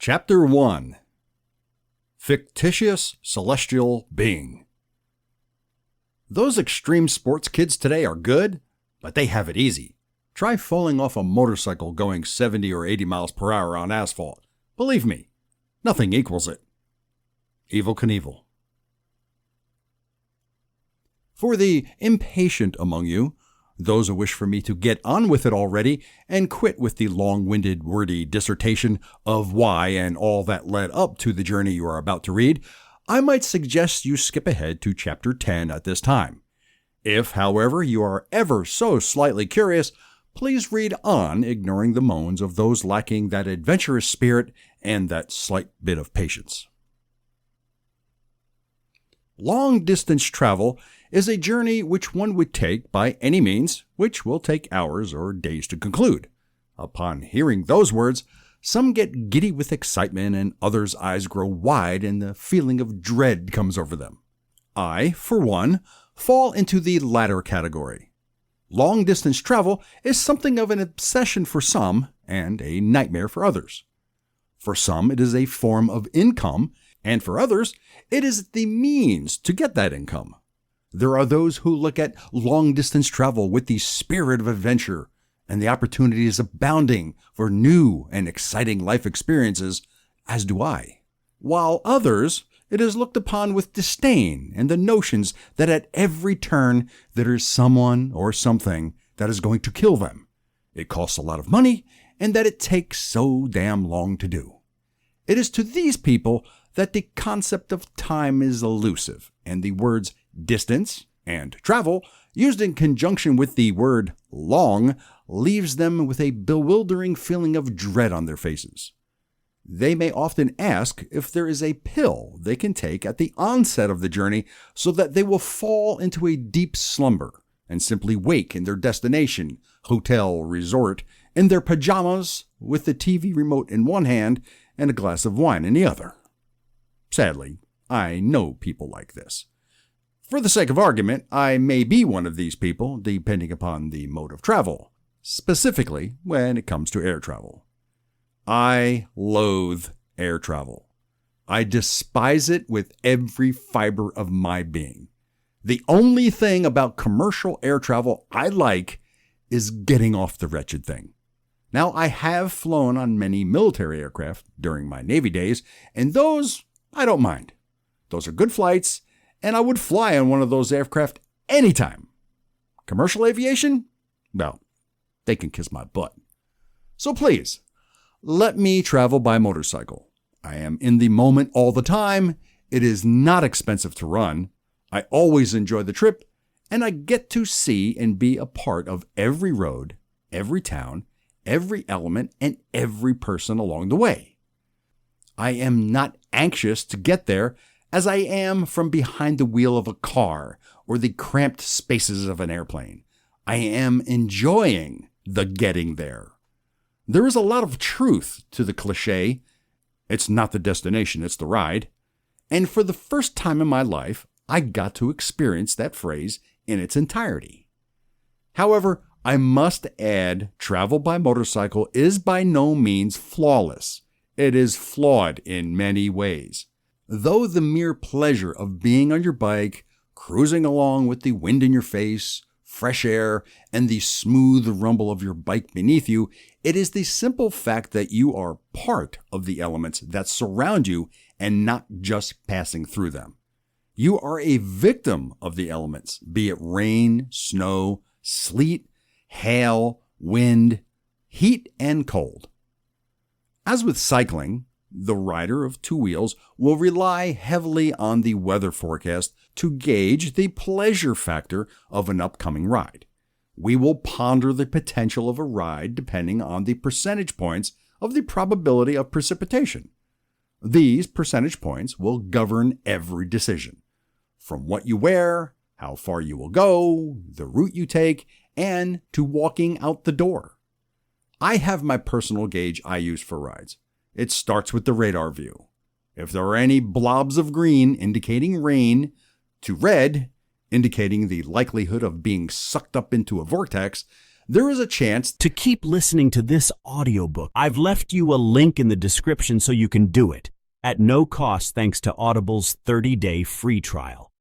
Chapter 1. Fictitious Celestial Being. Those extreme sports kids today are good, but they have it easy. Try falling off a motorcycle going 70 or 80 miles per hour on asphalt. Believe me, nothing equals it. Evel Knievel. For the impatient among you, those who wish for me to get on with it already and quit with the long-winded, wordy dissertation of why and all that led up to the journey you are about to read, I might suggest you skip ahead to Chapter 10 at this time. If, however, you are ever so slightly curious, please read on, ignoring the moans of those lacking that adventurous spirit and that slight bit of patience. Long-distance travel is a journey which one would take by any means, which will take hours or days to conclude. Upon hearing those words, some get giddy with excitement and others' eyes grow wide and the feeling of dread comes over them. I, for one, fall into the latter category. Long-distance travel is something of an obsession for some and a nightmare for others. For some, it is a form of income, and for others, it is the means to get that income. There are those who look at long-distance travel with the spirit of adventure, and the opportunity is abounding for new and exciting life experiences, as do I. While others, it is looked upon with disdain and the notions that at every turn there is someone or something that is going to kill them. It costs a lot of money, and that it takes so damn long to do. It is to these people that the concept of time is elusive, and the words distance and travel, used in conjunction with the word long, leaves them with a bewildering feeling of dread on their faces. They may often ask if there is a pill they can take at the onset of the journey so that they will fall into a deep slumber and simply wake in their destination, hotel, resort, in their pajamas with the TV remote in one hand and a glass of wine in the other. Sadly, I know people like this. For the sake of argument, I may be one of these people, depending upon the mode of travel, specifically when it comes to air travel. I loathe air travel. I despise it with every fiber of my being. The only thing about commercial air travel I like is getting off the wretched thing. Now, I have flown on many military aircraft during my Navy days, and those I don't mind. Those are good flights, and I would fly on one of those aircraft anytime. Commercial aviation? Well, they can kiss my butt. So please, let me travel by motorcycle. I am in the moment all the time. It is not expensive to run. I always enjoy the trip, and I get to see and be a part of every road, every town, every element, and every person along the way. I am not anxious to get there as I am from behind the wheel of a car or the cramped spaces of an airplane. I am enjoying the getting there. There is a lot of truth to the cliche, it's not the destination, it's the ride. And for the first time in my life, I got to experience that phrase in its entirety. However, I must add, travel by motorcycle is by no means flawless. It is flawed in many ways. Though the mere pleasure of being on your bike, cruising along with the wind in your face, fresh air, and the smooth rumble of your bike beneath you, it is the simple fact that you are part of the elements that surround you and not just passing through them. You are a victim of the elements, be it rain, snow, sleet, hail, wind, heat, and cold. As with cycling, the rider of two wheels will rely heavily on the weather forecast to gauge the pleasure factor of an upcoming ride. We will ponder the potential of a ride depending on the percentage points of the probability of precipitation. These percentage points will govern every decision, from what you wear, how far you will go, the route you take, and to walking out the door. I have my personal gauge I use for rides. It starts with the radar view. If there are any blobs of green indicating rain, to red indicating the likelihood of being sucked up into a vortex, there is a chance to keep listening to this audiobook. I've left you a link in the description so you can do it at no cost thanks to Audible's 30-day free trial.